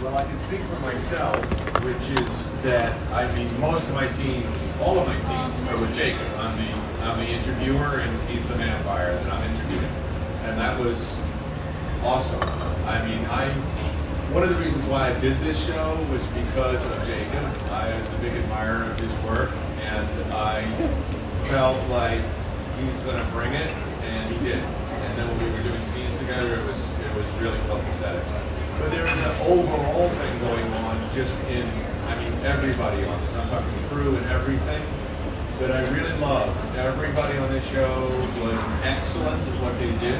Well, I can speak for myself, which is that, I mean, most of my scenes, all of my scenes are with Jacob. I'm the interviewer and he's the vampire that I'm interviewing. And that was awesome. I mean, one of the reasons why I did this show was because of Jacob. I was a big admirer of his work and I felt like he's gonna bring it, and he did. And then when we were doing scenes together, it was really copacetic. But there is an overall thing going on just in, I mean, everybody on this. I'm talking crew and everything that I really loved. Everybody on this show was excellent at what they did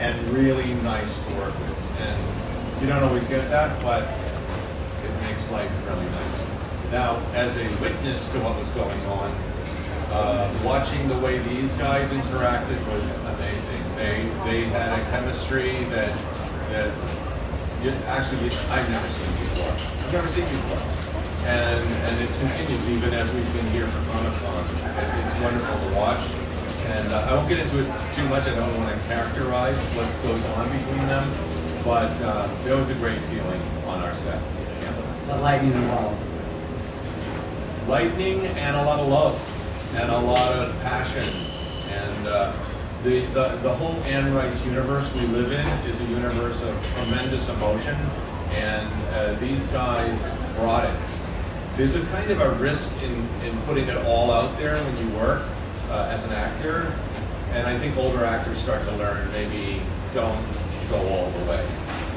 and really nice to work with. And you don't always get that, but it makes life really nice. Now, as a witness to what was going on, watching the way these guys interacted was amazing. They had a chemistry that I've never seen before. I've never seen before. And it continues even as we've been here for Comic-Con. It's wonderful to watch. And I won't get into it too much. I don't want to characterize what goes on between them. But it was a great feeling on our set. Yeah. The lightning and love. Lightning and a lot of love. And a lot of passion, and the whole Anne Rice universe we live in is a universe of tremendous emotion, and these guys brought it. There's a kind of a risk in putting it all out there when you work as an actor, and I think older actors start to learn maybe don't go all the way.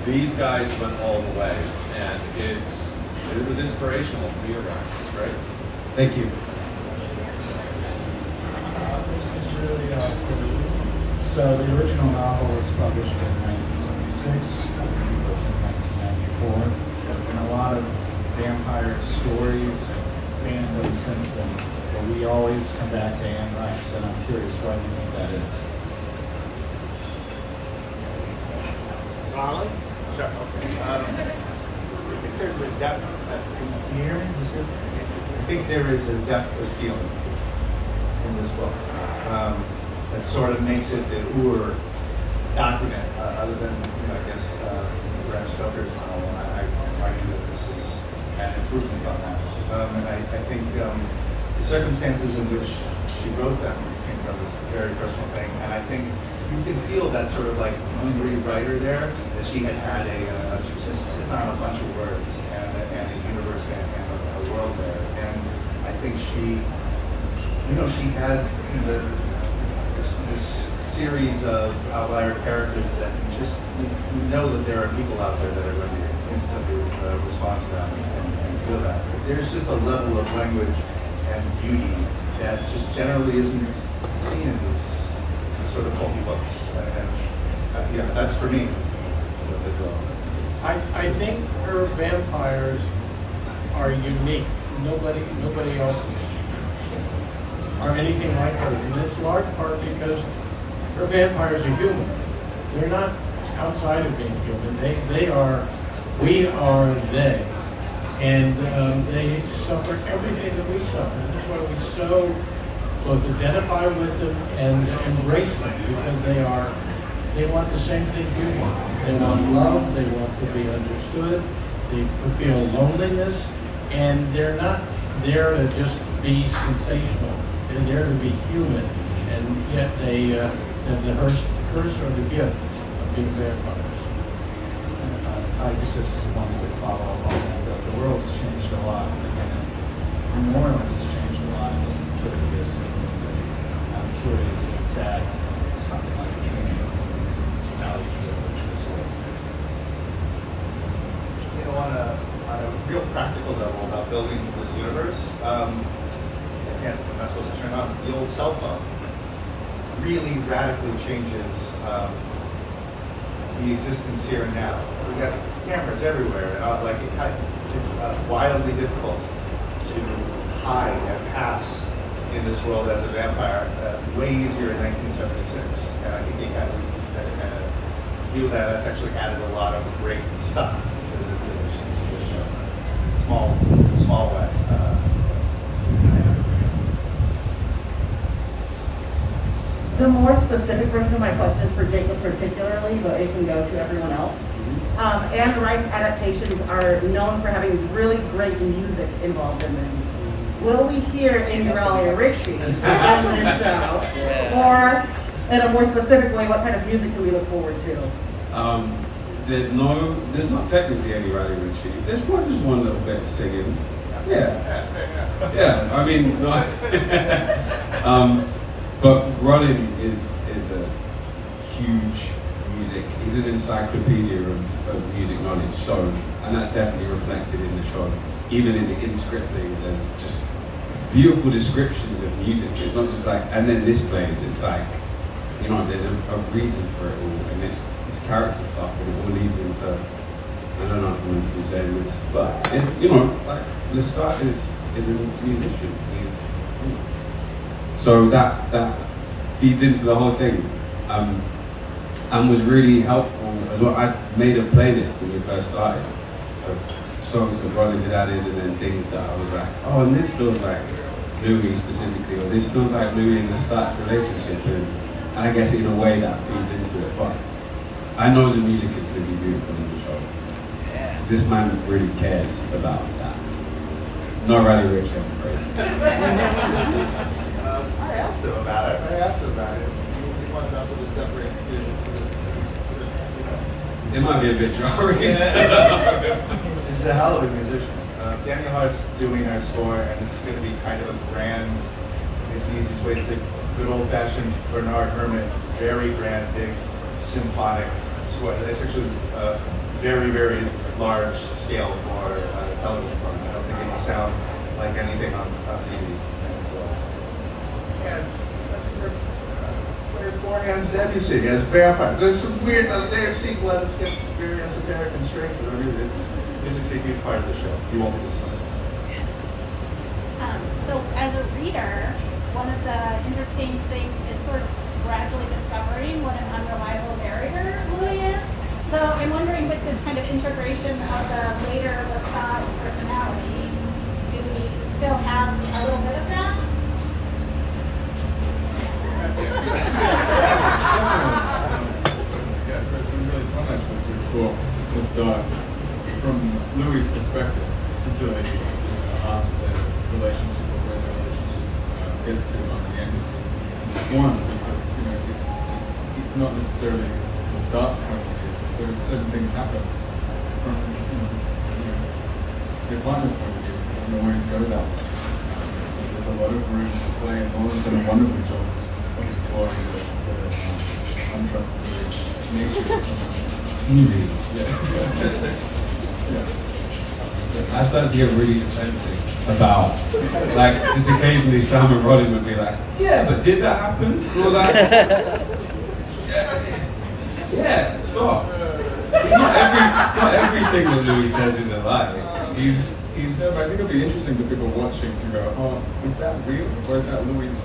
These guys went all the way, and it was inspirational to be around. It's great. Thank you. So the original novel was published in 1976, the movie was in 1994. There have been a lot of vampire stories and fandoms since then, but we always come back to Anne Rice, and I'm curious why you think that is. Rolin? Sure, okay. I think there's a depth. Can you hear me? Is this good? I think there is a depth of feeling in this book that sort of makes it the Ur document, other than, I guess, Bram Stoker's novel. I argue that this is an improvement on that. And I think the circumstances in which she wrote them came from this very personal thing. And I think you can feel that sort of like hungry writer there, that she had she was just sitting on a bunch of words and a universe and a world there. And I think she had this series of outlier characters that you know that there are people out there that are going to instantly respond to them and feel that. But there's just a level of language and beauty that just generally isn't seen in these sort of pulpy books. And yeah, that's for me what they draw. I think her vampires are unique. Nobody else are anything like hers, and it's large part because her vampires are human. They're not outside of being human. We are they, and they suffer everything that we suffer. That's why we so both identify with them and embrace them, because they want the same thing you want. They want love. They want to be understood. They feel loneliness, and they're not there to just be sensational. They're there to be human, and yet they have the curse or the gift of being vampires. I just wanted to follow up on that. The world's changed a lot, and New Orleans has changed a lot in 30 years since the movie. I'm curious if that is something like a training influences how you approach this world. On a real practical level about building this universe, again, I'm not supposed to turn on the old cell phone, really radically changes the existence here and now. We've got cameras everywhere. It's wildly difficult to hide and pass in this world as a vampire. Way easier in 1976, and I think you had to do that. That's actually added a lot of great stuff to the show. It's a small way. The more specific version of my question is for Jacob particularly, but it can go to everyone else. Anne Rice adaptations are known for having really great music involved in them. Will we hear any Rolin Richie in this show? Or, in a more specific way, what kind of music can we look forward to? There's not technically any Rolin Richie. There's just one little bit of singing. Yeah. I mean, but Rolin is a huge music. He's an encyclopedia of music knowledge. So, and that's definitely reflected in the show. Even in scripting, there's just beautiful descriptions of music. It's not just like, and then this plays. It's like, you know, there's a reason for it all, and it's character stuff, and it all leads into. I don't know if I'm meant to be saying this, but it's, you know, like Lestat is a musician. He's, you know. So that feeds into the whole thing, and was really helpful as well. I made a playlist when we first started of songs that Rolin had added, and then things that I was like, oh, and this feels like Louis specifically, or this feels like Louis and Lestat's relationship, and I guess in a way that feeds into it. But I know the music is going to be beautiful in the show. So this man really cares about that. Not Rolin Rich, I'm afraid. I asked him about it. He wanted us to separate It might be a bit jarring. He's a hell of a musician. Daniel Hart's doing our score, and it's going to be kind of a grand, it's the easiest way to say, good old-fashioned Bernard Herrmann, very grand, big, symphonic score. It's actually a very, very large scale for a television program. I don't think it will sound like anything on TV. And Four Hands Debussy as vampire. There's some weird, the AMC blends gets very esoteric and strange, but really music's a huge part of the show. You won't be disappointed. So as a reader, one of the interesting things is sort of gradually discovering what an unreliable narrator really is. So I'm wondering, with this kind of integration of the later Lestat personality, do we still have a little bit of that? Yeah, so it's been really fun actually to explore Lestat from Louis' perspective, particularly after their relationship, or where their relationship gets to on the end of season one, because it's not necessarily Lestat's point of view. So certain things happen from their partner's point of view. It doesn't always go that way. So there's a lot of room to play, and Nolen's done a wonderful job of exploring the untrustworthy nature of someone. Easy. Yeah. I started to get really defensive about, like, just occasionally Sam and Rolin would be like, yeah, but did that happen? And I was like, yeah, stop. Not everything that Louis says is a lie. No, but I think it'll be interesting for people watching to go, oh, is that real? Or is that Louis'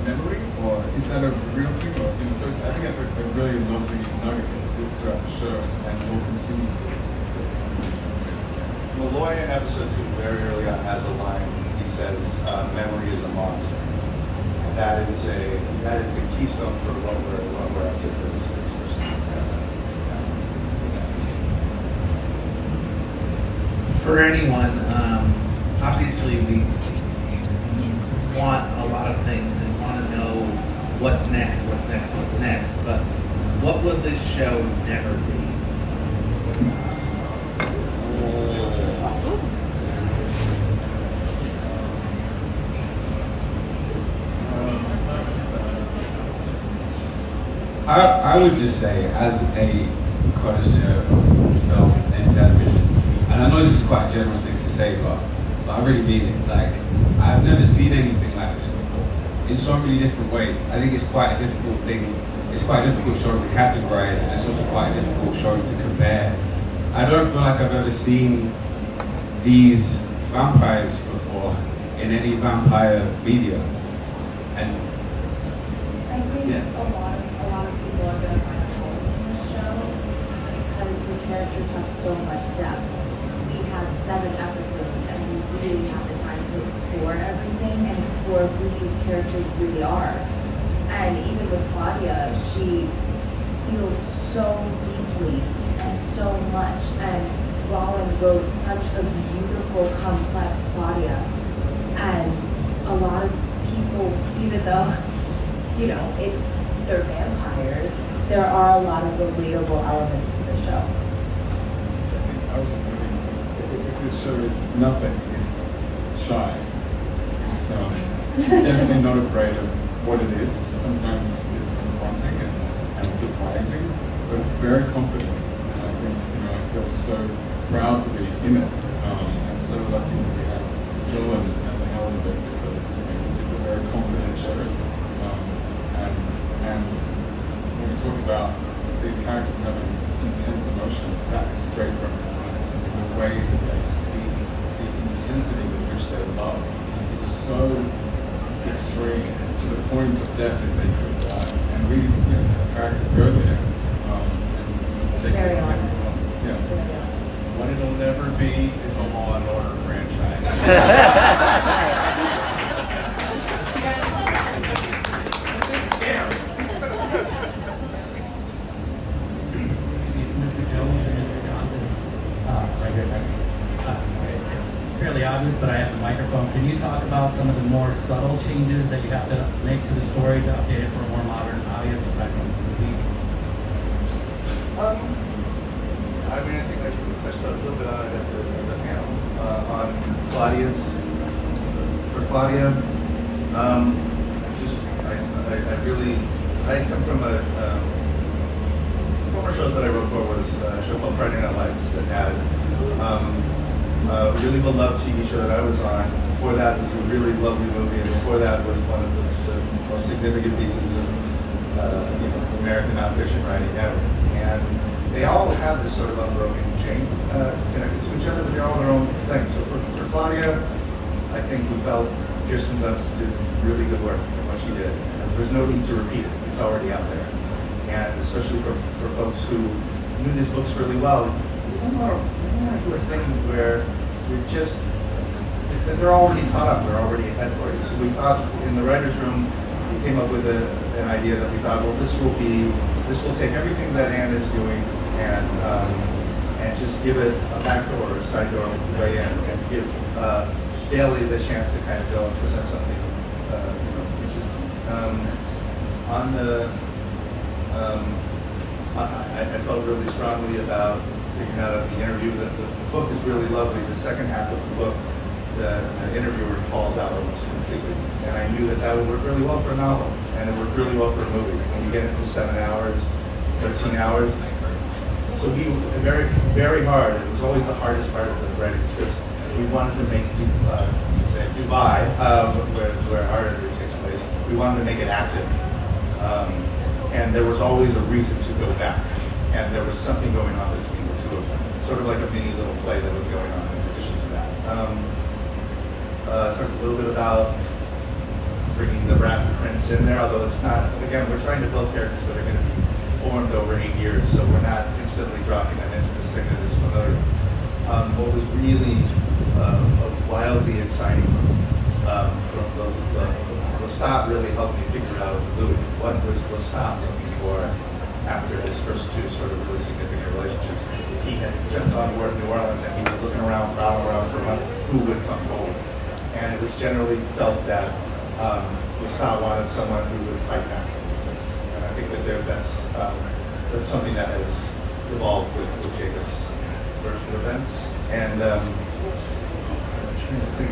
memory? Or is that a real thing? Or, so I think it's a really lovely nugget that exists throughout the show, and will continue to exist. Molloy in episode 2, very early on, has a line. He says, "Memory is a monster." And that is the keystone for what we're up to for this first season. For anyone, obviously we want a lot of things and want to know what's next, but what will this show never be? I would just say, as a connoisseur of film and television, and I know this is quite a general thing to say, but I really mean it. Like, I've never seen anything like this before, in so many different ways. I think it's quite a difficult thing. It's quite a difficult show to categorize, and it's also quite a difficult show to compare. I don't feel like I've ever seen these vampires before in any vampire media, and I think yeah. a lot of people are going to find home in this show because the characters have so much depth. We have 7 episodes and we really have the time to explore everything and explore who these characters really are. And even with Claudia, she feels so deeply and had so much, and Rolin wrote such a beautiful, complex Claudia. And a lot of people, even though, you know, they're vampires, there are a lot of relatable elements to the show. I was just thinking, if this show is nothing, it's shy. It's definitely not afraid of what it is. Sometimes it's confronting and surprising, but it's very confident. And I think, you know, I feel so proud to be in it, and so lucky that we have Nolen at the helm of it, because you know, it's a very confident show. And when we talk about these characters having intense emotions, that's straight from their eyes. I mean, the way that they speak, the intensity with which they love is so extreme. It's to the point of death if they could die. And we, you know, as characters go there. It's very honest. Yeah. What it'll never be is a Law and Order franchise. Mr. Jones and Mr. Johnson, right here, it's fairly obvious, but I have the microphone. Can you talk about some of the more subtle changes that you have to make to the story to update it for a more modern audience aside from the movie? I mean, I think I touched a little bit on it at the panel on Claudia's. For Claudia, I come from a former shows that I wrote for was a show called Friday Night Lights that had a really beloved TV show that I was on. Before that was a really lovely movie, and before that was one of the most significant pieces of American nonfiction writing ever. And they all have this sort of unbroken chain connected to each other, but they're all their own thing. So for Claudia, I think we felt Kirsten Dunst did really good work in what she did. And there's no need to repeat it. It's already out there. And especially for folks who knew these books really well, we don't want to do a thing where they're already caught up, they're already ahead for you. So we thought in the writer's room, we came up with an idea that we thought, well, this will take everything that Anne is doing and just give it a back door, a side door way in, and give Bailey the chance to kind of go and present something, which is on the. I felt really strongly about figuring out of the interview that the book is really lovely. The second half of the book, the interviewer falls out almost completely, and I knew that would work really well for a novel, and it worked really well for a movie. When you get into 7 hours, 13 hours. So we very, very hard. It was always the hardest part of the writing scripts. We wanted to make Dubai, where our interview takes place. We wanted to make it active, and there was always a reason to go back, and there was something going on between the two of them, sort of like a mini little play that was going on in addition to that. Talks a little bit about bringing the Rat Prince in there, although it's not. Again, we're trying to build characters that are going to be formed over 8 years, so we're not instantly dropping them into this thing that is familiar. What was really wildly exciting from Lestat really helped me figure out what was Lestat looking for after his first two sort of really significant relationships. He had jumped on board New Orleans and he was looking around, prowling around for who would come forward. And it was generally felt that Lestat wanted someone who would fight back. And I think that that's something that has evolved with Jacob's version of events. And I'm trying to think.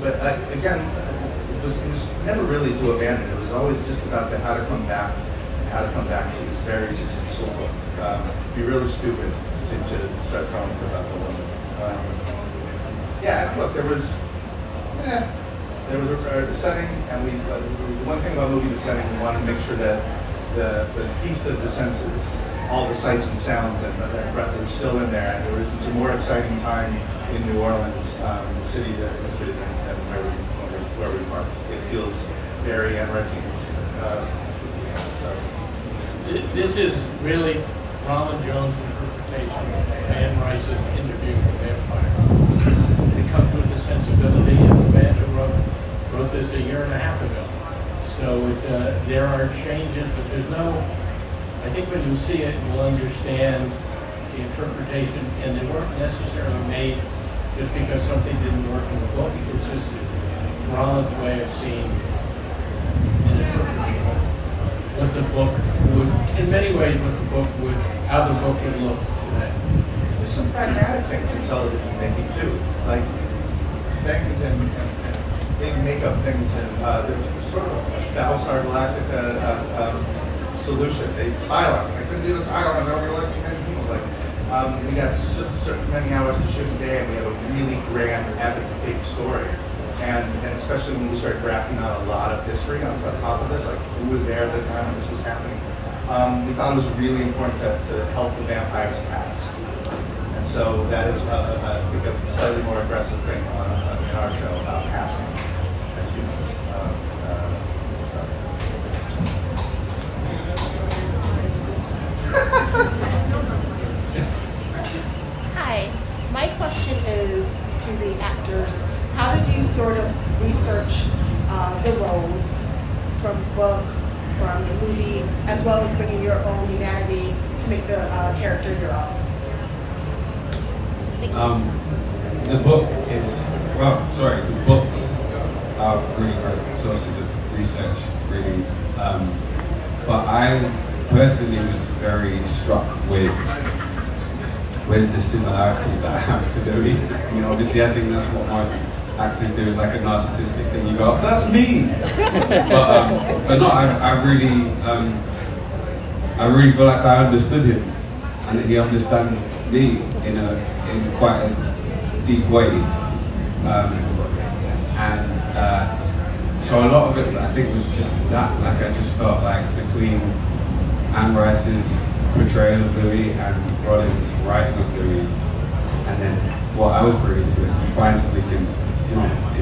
But again, it was never really to abandon. It was always just about how to come back to this very successful book. It'd be really stupid to start throwing stuff out the window. Yeah, look, there was a setting, and the one thing about moving the setting, we wanted to make sure that the feast of the senses, all the sights and sounds and breath is still in there, and there was a more exciting time in New Orleans, the city that was visited, than where we parked. It feels very Racine. This is really Rolin Jones' interpretation of Anne Rice's Interview with the Vampire. It comes with the sensibility of a man who wrote this a year and a half ago. So there are changes, but there's no I think when you see it, you'll understand the interpretation, and they weren't necessarily made just because something didn't work in the book. It was just Rolin's way of seeing and interpreting what the book would, in many ways, what the book would, how the book would look today. There's some pragmatic things in television making too, like things and big makeup things, and there's sort of a Battlestar Galactica solution. Silence. I couldn't do the silence. I don't realize too many people. Like we got certain many hours to shoot a day, and we have a really grand, epic, big story. And especially when we started grafting out a lot of history on top of this, like who was there at the time when this was happening, we thought it was really important to help the vampires pass. And so that is, I think, a slightly more aggressive thing in our show about passing as humans. Hi, my question is to the actors. How did you sort of research the roles from book, from the movie, as well as bringing your own humanity to make the character your own? The book is, the books are really great sources of research, really. But I personally was very struck with the similarities that I have to Louis. I mean, obviously, I think that's what most actors do, is like a narcissistic thing. You go, that's me! but no, I really feel like I understood him, and he understands me in quite a deep way. So a lot of it, I think, was just that. Like, I just felt like between Anne Rice's portrayal of Louis and Rolin's writing of Louis, and then what I was bringing to it, you find something in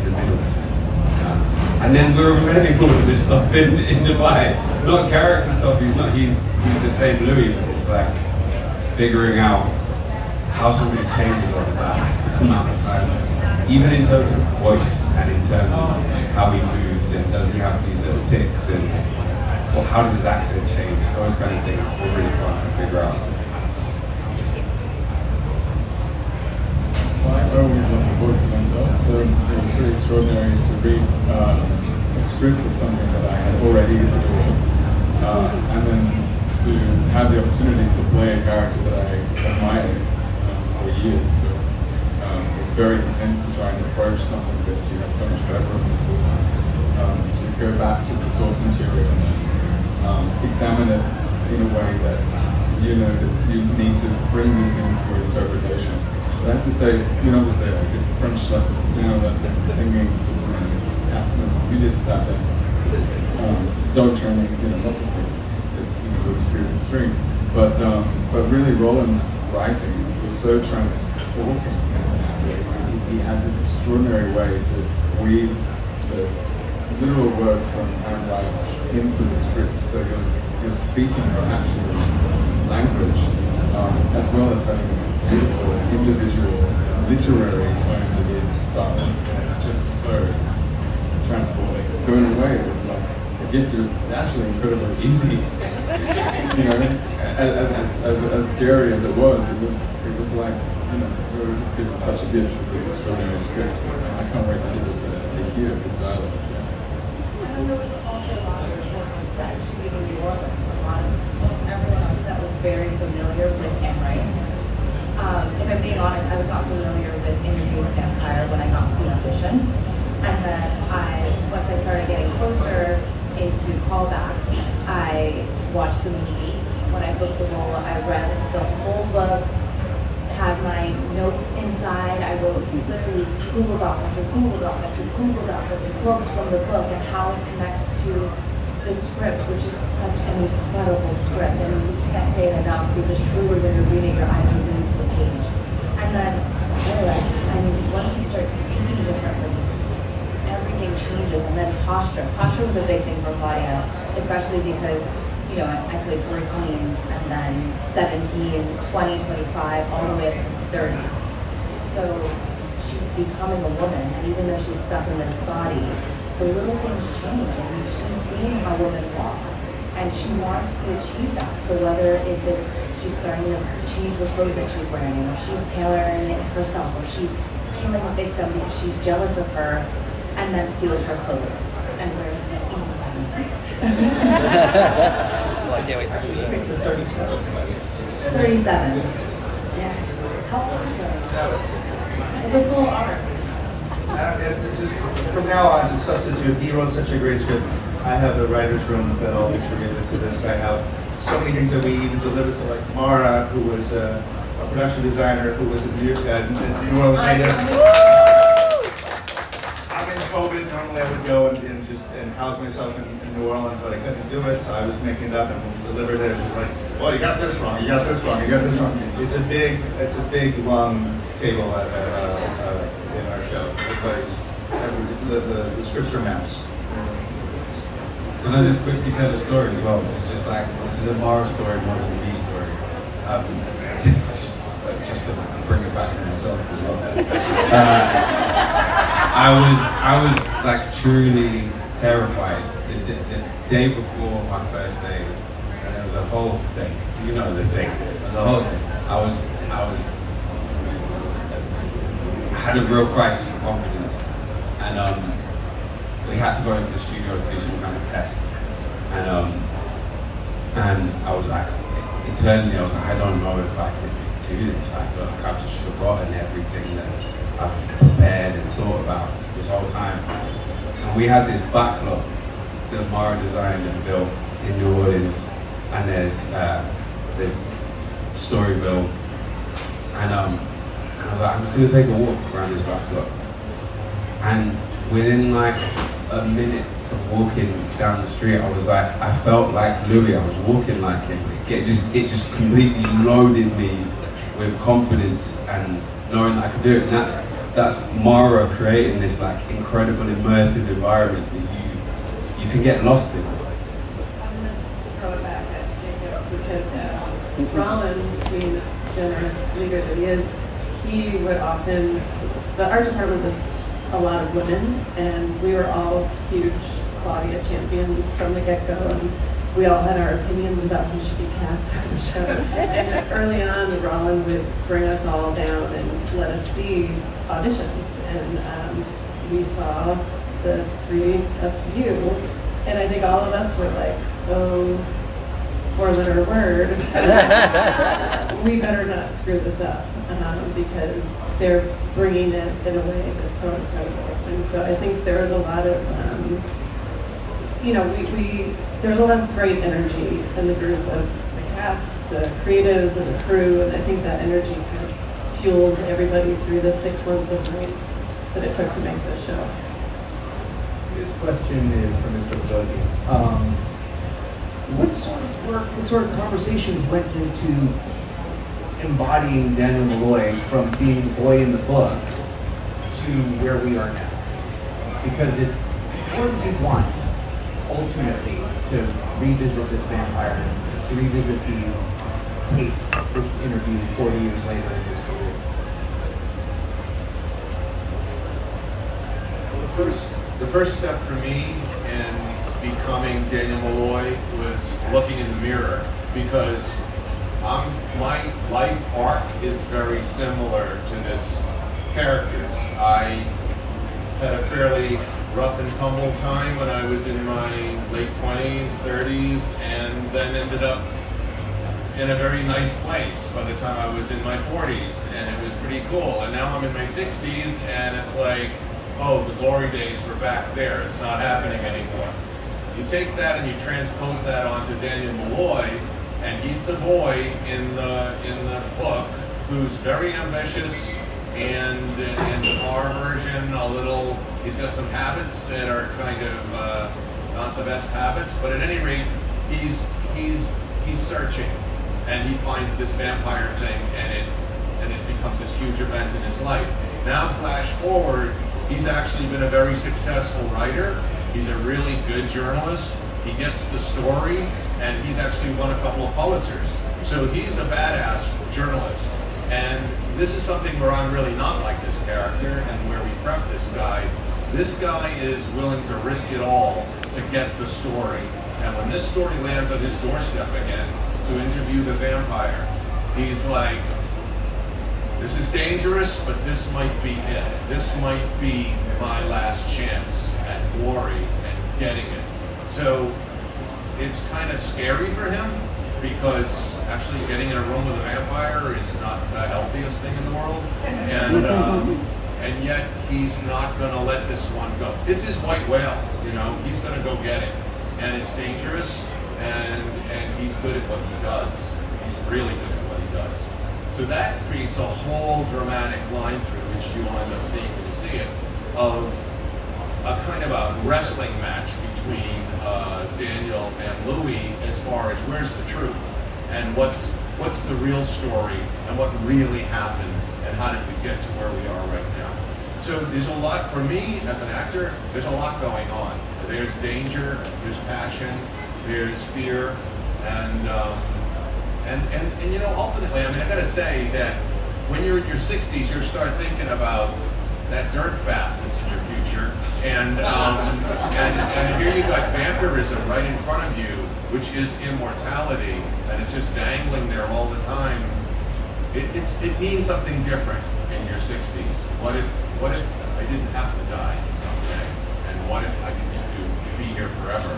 the middle. And then we're embedding all of this stuff in Dubai. Not character stuff, he's the same Louis, but it's like figuring out how somebody changes over that amount of time. Even in terms of voice and in terms of how he moves, and does he have these little tics, and how does his accent change? Those kind of things were really fun to figure out. Well, I always love the books myself, so it was pretty extraordinary to read a script of something that I had already adored, and then to have the opportunity to play a character that I admired for years. So it's very intense to try and approach something that you have so much reverence for, to go back to the source material and examine it in a way that you know that you need to bring this in for interpretation. But I have to say, obviously I did French lessons, piano lessons, singing, tap, we did tap dancing, dog training, lots of things. It was extreme. But really Rolin's writing was so transporting as an actor. He has this extraordinary way to weave the literal words from Anne Rice into the script, so you're speaking your actual language, as well as having this beautiful individual literary tone to his dialogue, and it's just so transporting. So in a way, it was like a gift. It was actually incredibly easy. As scary as it was like we were just given such a gift with this extraordinary script. I can't wait for people to hear his dialogue. And there was also a lot of support on set, shooting in New Orleans. Most everyone on set was very familiar with Anne Rice. If I'm being honest, I was not familiar with Interview with Vampire when I got the audition. And then once I started getting closer into callbacks, I watched the movie. When I booked the role, I read the whole book, had my notes inside. I wrote literally Google Doc after Google Doc after Google Doc after quotes from the book and how it connects to the script, which is such an incredible script. And you can't say it enough, because truly when you're reading, your eyes are glued to the page. And then dialect, once you start speaking differently, everything changes. And then posture. Posture was a big thing for Claudia, especially because I played 14 and then 17, 20, 25, all the way up to 30. So she's becoming a woman, and even though she's stuck in this body, the little things change. She's seeing how women walk, And she wants to achieve that. So whether if it's she's starting to change the clothes that she's wearing, or she's tailoring it herself, or she's killing a victim because she's jealous of her and then steals her clothes and wears them even Well, I can't wait to see I think that. the 37. 37. Yeah. How awesome. It's a full arc. And just from now on, just substitute. He wrote such a great script. I have a writer's room that I'll contribute to this. I have so many things that we even delivered to, like Mara, who was a production designer, who was a New Orleans native. I'm in COVID. Normally I would go and house myself in New Orleans, but I couldn't do it, so I was making it up and delivered it. She was like, "Well, you got this wrong. You got this wrong. You got this wrong." It's a big long table in our show. It's like the scripts are maps. Can I just quickly tell a story as well? It's just like, this is a Mara story more than a me story. Just to bring it back to myself as well. I was like truly terrified the day before my first day, and there was a whole thing. You know the thing. There was a whole thing. I had a real crisis of confidence, and we had to go into the studio to do some kind of test, and I was like, internally I was like, I don't know if I can do this. I feel like I've just forgotten everything that I've prepared and thought about this whole time. And we had this backlot that Mara designed and built in New Orleans, and there's Storyville, and I was like, I'm just gonna take a walk around this backlot, and within like a minute of walking down the street, I was like, I felt like Louis. I was walking like him. It just completely loaded me with confidence and knowing that I could do it. And that's Mara creating this like incredible immersive environment that you can get lost in. I'm gonna throw it back at Jacob because Rolin, being a generous leader that he is, he would often, the art department was a lot of women, and we were all huge Claudia champions from the get-go, and we all had our opinions about who should be cast on the show. And early on, Rolin would bring us all down and let us see auditions, and we saw the three of you, and I think all of us were like, oh, four-letter word, we better not screw this up, because they're bringing it in a way that's so incredible. And so I think there was a lot of, there's a lot of great energy in the group of the cast, the creatives, and the crew, and I think that energy kind of fueled everybody through the 6 months of nights that it took to make this show. This question is for Mr. Bogosian. What sort of work, what sort of conversations went into embodying Daniel Molloy from being the boy in the book to where we are now? Because what does he want ultimately to revisit this vampire, to revisit these tapes, this interview 40 years later in his career? Well, the first step for me in becoming Daniel Molloy was looking in the mirror, because my life arc is very similar to this character's. I had a fairly rough and tumble time when I was in my late 20s, 30s, and then ended up in a very nice place by the time I was in my 40s, and it was pretty cool. And now I'm in my 60s, and it's like, oh, the glory days were back there. It's not happening anymore. You take that and you transpose that onto Daniel Molloy, and he's the boy in the book who's very ambitious, and in our version, he's got some habits that are kind of not the best habits, but at any rate, he's searching, and he finds this vampire thing, and it becomes this huge event in his life. Now flash forward, he's actually been a very successful writer. He's a really good journalist. He gets the story, and he's actually won a couple of Pulitzers. So he's a badass journalist. And this is something where I'm really not like this character, and where we prep this guy. This guy is willing to risk it all to get the story. And when this story lands on his doorstep again to interview the vampire, he's like, this is dangerous, but this might be it. This might be my last chance at glory and getting it. So it's kind of scary for him because actually getting in a room with a vampire is not the healthiest thing in the world. And yet he's not going to let this one go. It's his white whale, you know, he's going to go get it. And it's dangerous, and he's good at what he does. He's really good at what he does. So that creates a whole dramatic line through, which you will end up seeing when you see it, of a kind of a wrestling match between Daniel and Louis as far as where's the truth and what's the real story and what really happened and how did we get to where we are right now. So there's a lot, for me as an actor, there's a lot going on. There's danger, there's passion, there's fear, and you know, ultimately, I mean, I gotta say that when you're in your 60s, you start thinking about that dirt bath that's in your future, and here you got vampirism right in front of you, which is immortality, and it's just dangling there all the time. It means something different in your 60s. What if I didn't have to die someday, and what if I could just be here forever,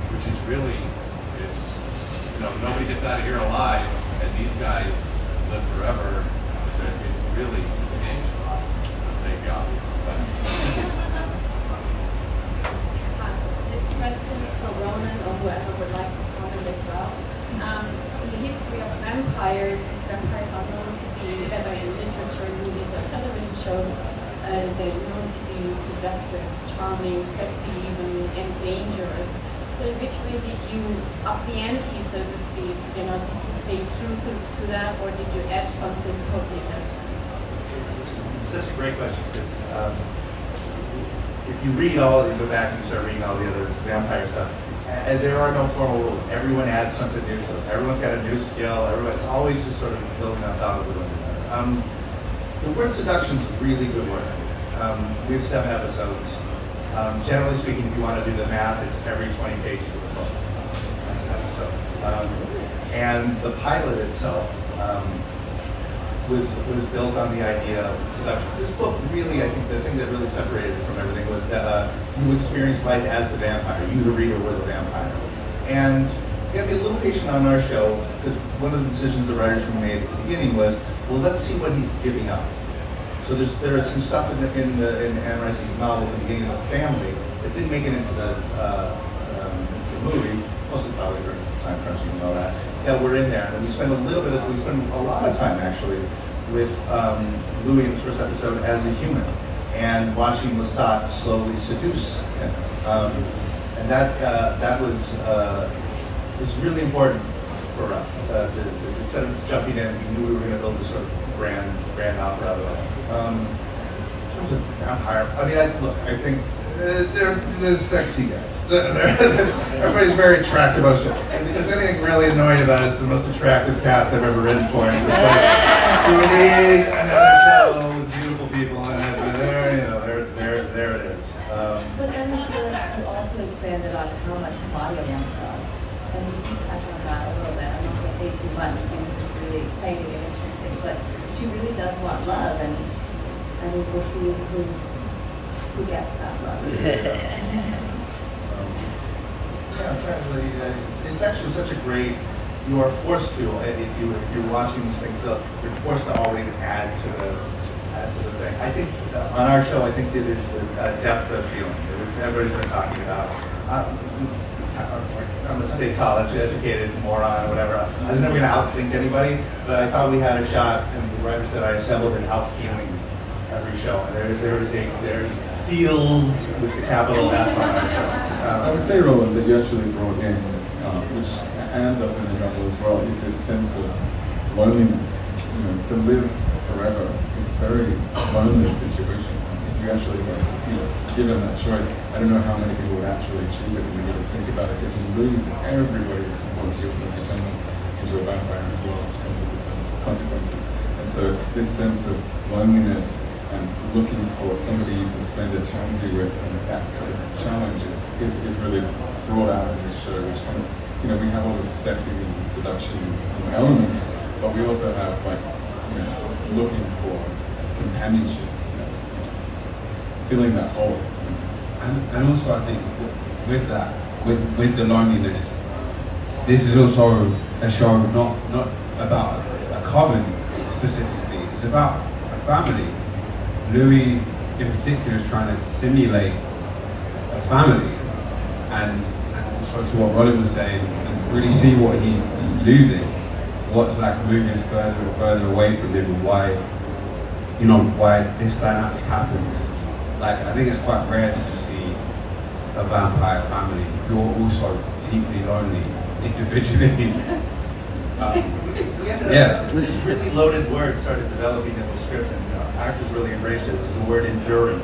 which is really, it's, you know, nobody gets out of here alive, and these guys live forever. It's a game shot. I'll take the obvious. This question is for Rolin or whoever would like to comment as well. In the history of vampires are known to be, whether in literature, movies, or television shows, they're known to be seductive, charming, sexy, even, and dangerous. So in which way did you up the ante, so to speak? You know, did you stay true to that, or did you add something totally different? It's such a great question because if you read you go back and you start reading all the other vampire stuff, and there are no formal rules. Everyone adds something new to it. Everyone's got a new skill. It's always just sort of building on top of it. The word seduction is a really good word. We have 7 episodes. Generally speaking, if you want to do the math, it's every 20 pages of the book. That's an episode. And the pilot itself was built on the idea of seduction. This book really, I think the thing that really separated it from everything was that you experience life as the vampire. You, the reader, were the vampire. And you have to be a little patient on our show, because one of the decisions the writers made at the beginning was, well, let's see what he's giving up. So there is some stuff in Anne Rice's novel at the beginning of the family that didn't make it into the movie, mostly probably for time crunching and all that were in there. And we spend a lot of time actually with Louis in the first episode as a human and watching Lestat slowly seduce him. And that was really important for us. Instead of jumping in, we knew we were going to build this sort of grand opera out of it. In terms of vampire, I mean, I think they're sexy guys. Everybody's very attractive on shit. If there's anything really annoying about it, it's the most attractive cast I've ever written for. And it's like, do we need another show with beautiful people in it? But there it is. But then you also expanded on how much Claudia wants love. And we do touch on that a little bit. I'm not going to say too much because it's really exciting and interesting. But she really does want love, and I mean, we'll see who gets that love. I'm translating that. It's actually such a great. You are forced to, if you're watching this thing, you're forced to always add to the thing. I think on our show, I think it is the depth of feeling that everybody's been talking about. I'm a state college educated moron or whatever. I was never going to outthink anybody, but I thought we had a shot, and the writers that I assembled in outfeeling every show. And there's feels with the capital F on our show. I would say, Rolin, that you actually brought in, which Anne does in the novel as well, is this sense of loneliness. You know, to live forever is a very lonely situation. If you actually given that choice, I don't know how many people would actually choose it when you really think about it, because you lose everybody that's important to you unless you turn them into a vampire as well, which comes with the sense of consequences. And so this sense of loneliness and looking for somebody you can spend eternity with, and that sort of challenge is really brought out in this show, which kind of, you know, we have all the sexy and seduction elements, but we also have, like, you know, looking for companionship, you know, filling that hole. And also I think with that, with the loneliness, this is also a show not about a coven specifically, it's about a family. Louis in particular is trying to simulate a family, and also to what Rolin was saying, and really see what he's losing, what's like moving further and further away from him, and why, you know, why this dynamic happens. Like, I think it's quite rare that you see a vampire family who are also deeply lonely individually. This really loaded word started developing in the script, and actors really embraced it, was the word enduring.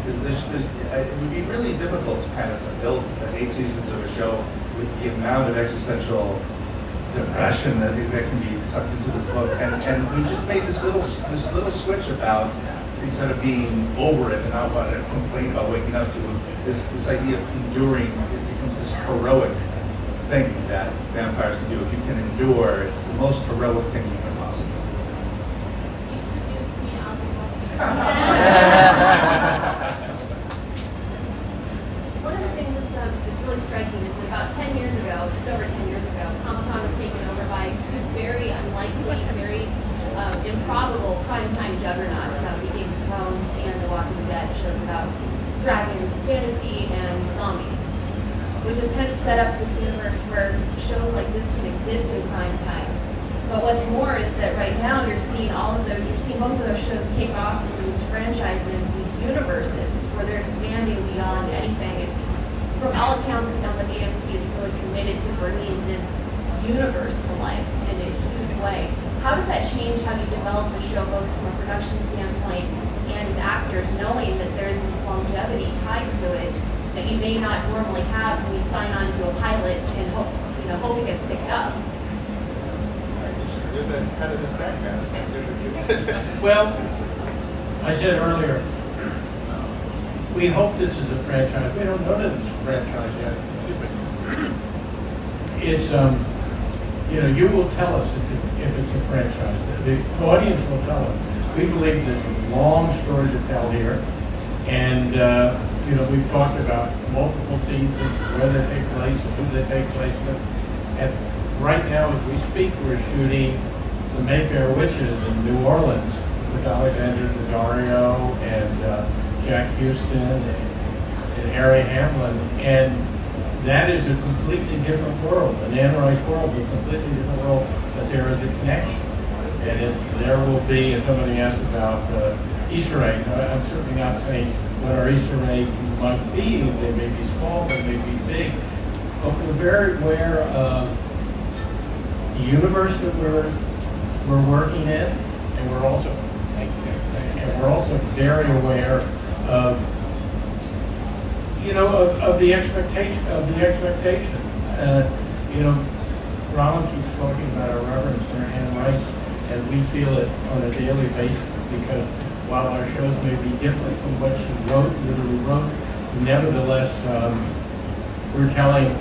Because it would be really difficult to kind of build 8 seasons of a show with the amount of existential depression that can be sucked into this book. And we just made this little switch about, instead of being over it and not want to complain about waking up to this idea of enduring, it becomes this heroic thing that vampires can do. If you can endure, it's the most heroic thing you can possibly do. You seduced me out of One of the things that's really striking is that about 10 years ago, just over 10 years ago, Comic-Con was taken over by 2 very unlikely, very improbable primetime juggernauts. That would be Game of Thrones and The Walking Dead, shows about dragons and fantasy and zombies, which has kind of set up this universe where shows like this can exist in prime time. But what's more is that right now you're seeing both of those shows take off into these franchises, these universes, where they're expanding beyond anything. And from all accounts, it sounds like AMC is really committed to bringing this universe to life in a huge way. How does that change how you develop the show, both from a production standpoint and as actors, knowing that there's this longevity tied to it that you may not normally have when you sign on to a pilot and hope it gets picked up? You're the head of the stack, man. Well, I said earlier, we hope this is a franchise. We don't know that it's a franchise yet. It's, you will tell us if it's a franchise. The audience will tell us. We believe there's a long story to tell here, and we've talked about multiple seasons, where they take place, who they take place with. And right now, as we speak, we're shooting The Mayfair Witches in New Orleans with Alexander Daddario and Jack Houston and Harry Hamlin. And that is a completely different world. An Anne Rice world is a completely different world, but there is a connection. And there will be, and somebody asked about Easter eggs. I'm certainly not saying what our Easter eggs might be. They may be small, they may be big. But we're very aware of the universe that we're working in, and we're also very aware of the expectations. Rolin keeps talking about our reverence for Anne Rice, and we feel it on a daily basis, because while our shows may be different from what she literally wrote, nevertheless, we're telling,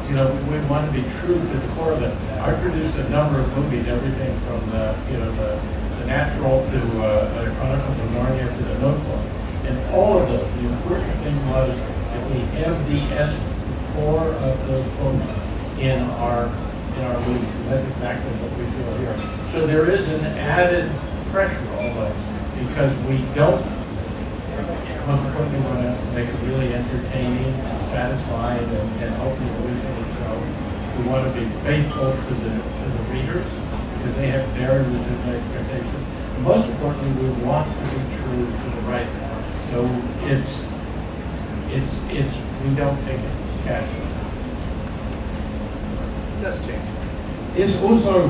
we want to be true to the core of it. I produced a number of movies, everything from the Natural to the Chronicles of Narnia to the Notebook. And all of those, the important thing was that we have the essence, the core of those books in our movies, and that's exactly what we feel here. So there is an added pressure almost, because we don't, most importantly, want to make it really entertaining and satisfying and hopefully a visual show. We want to be faithful to the readers, because they have very legitimate expectations. And most importantly, we want to be true to the writer. So it's we don't take it casually. It does change. It's also,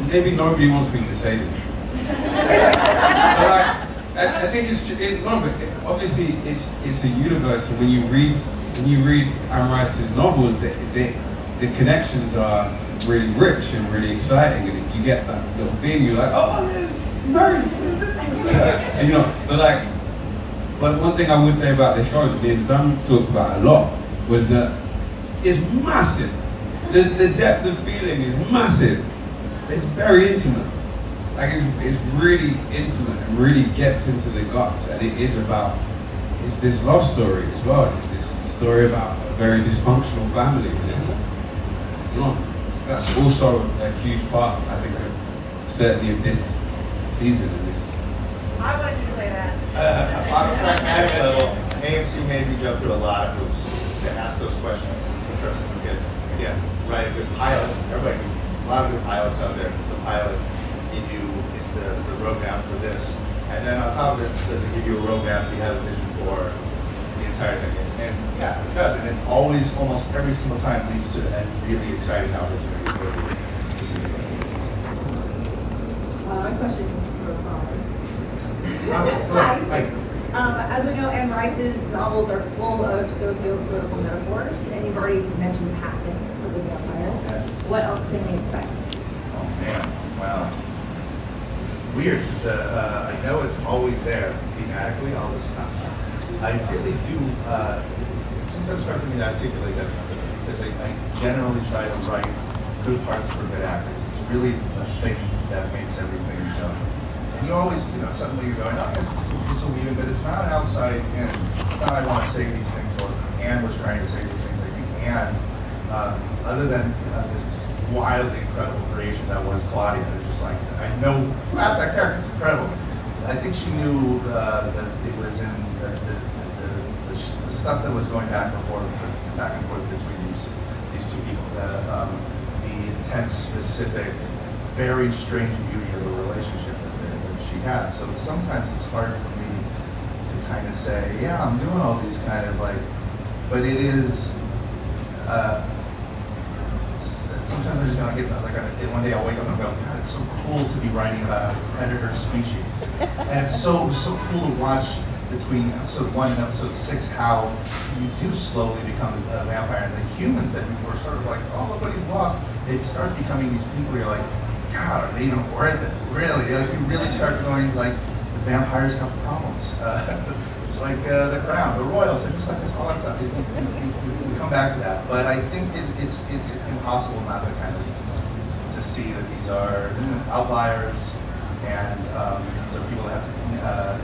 maybe nobody wants me to say this. But I think obviously it's a universe, and when you read Anne Rice's novels, the connections are really rich and really exciting, and you get that little feeling, you're like, oh, there's Birdies, please. You know, but one thing I would say about the show that me and Sam talked about a lot was that it's massive. The depth of feeling is massive. It's very intimate. Like it's really intimate and really gets into the guts, and it's this love story as well. It's this story about a very dysfunctional family, and that's also a huge part, I think, certainly of this season and this. I wanted you to say that. On a pragmatic level, AMC made me jump through a lot of hoops to ask those questions. It's the person who can, again, write a good pilot. Everybody, a lot of good pilots out there. Because the pilot give you the roadmap for this, and then on top of this, does it give you a roadmap? Do you have a vision for the entire thing? And yeah, it does, and it always, almost every single time, leads to a really exciting opportunity for you specifically. My question is for Hi. As we know, Anne Rice's novels are full of socio-political metaphors, and you've already mentioned passing for the vampire. Okay. What else can we expect? Oh man, wow. This is weird because I know it's always there thematically, all this stuff. I really do, it's sometimes hard for me to articulate that because I generally try to write good parts for good actors. It's really the thing that makes everything done. And you always, suddenly you're going, oh, this will be it, but it's not an outside in. It's not I want to say these things, or Anne was trying to say these things. I think Anne, other than this wildly incredible creation that was Claudia, just like, I know who has that character, it's incredible. I think she knew that it was in the stuff that was going back and forth between these two people. The intense, specific, very strange beauty of the relationship that she had. So sometimes it's hard for me to kind of say, yeah, I'm doing all these kind of but it is. Sometimes I just get one day I'll wake up and go, God, it's so cool to be writing about a predator species, and it's so cool to watch between episode 1 and episode 6 how you do slowly become a vampire, and the humans that were sort of like, oh, look what he's lost, they start becoming these people you're like, God, are they even worth it? Really? You really start going like, the vampires have problems. It's like the Crown, the Royals, and just like this, all that stuff. We come back to that, but I think it's impossible not to kind of to see that these are outliers, and these are people that have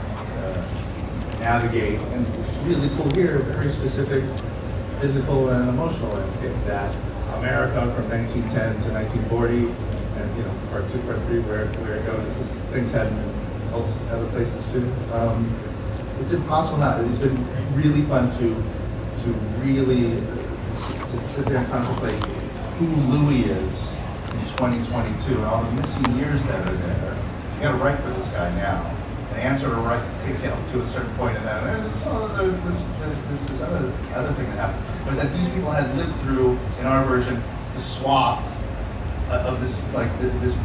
to navigate. And really cool here, very specific physical and emotional landscape that America from 1910 to 1940. And part 2, part 3, where it goes. Things had in other places too. It's impossible not. It's been really fun to really sit there and contemplate who Louis is in 2022 and all the missing years that are there. You got to write for this guy now. And Anne sort of takes it to a certain point, and then there's this other thing that happens. But that these people had lived through, in our version, the swath of this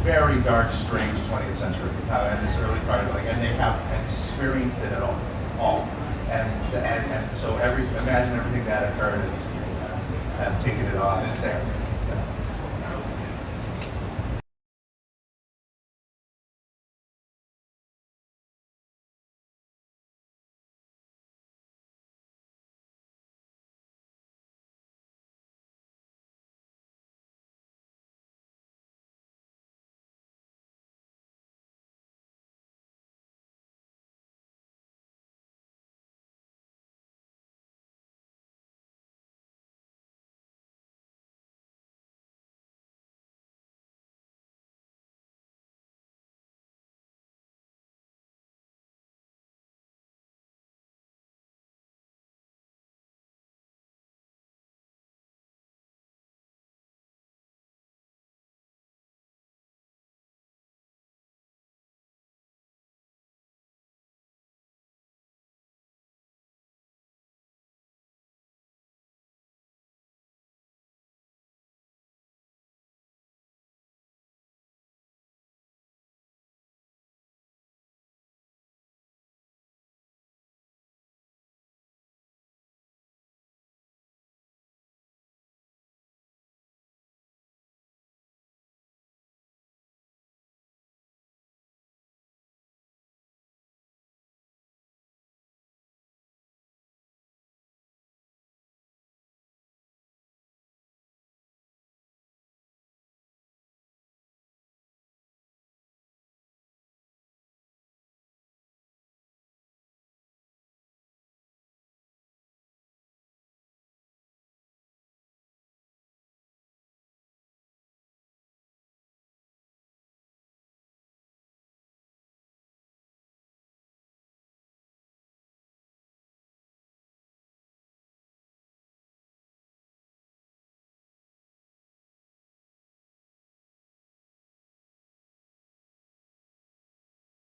very dark, strange 20th century, and this early part of and they have experienced it at all. And so imagine everything that occurred, and these people have taken it on. It's there.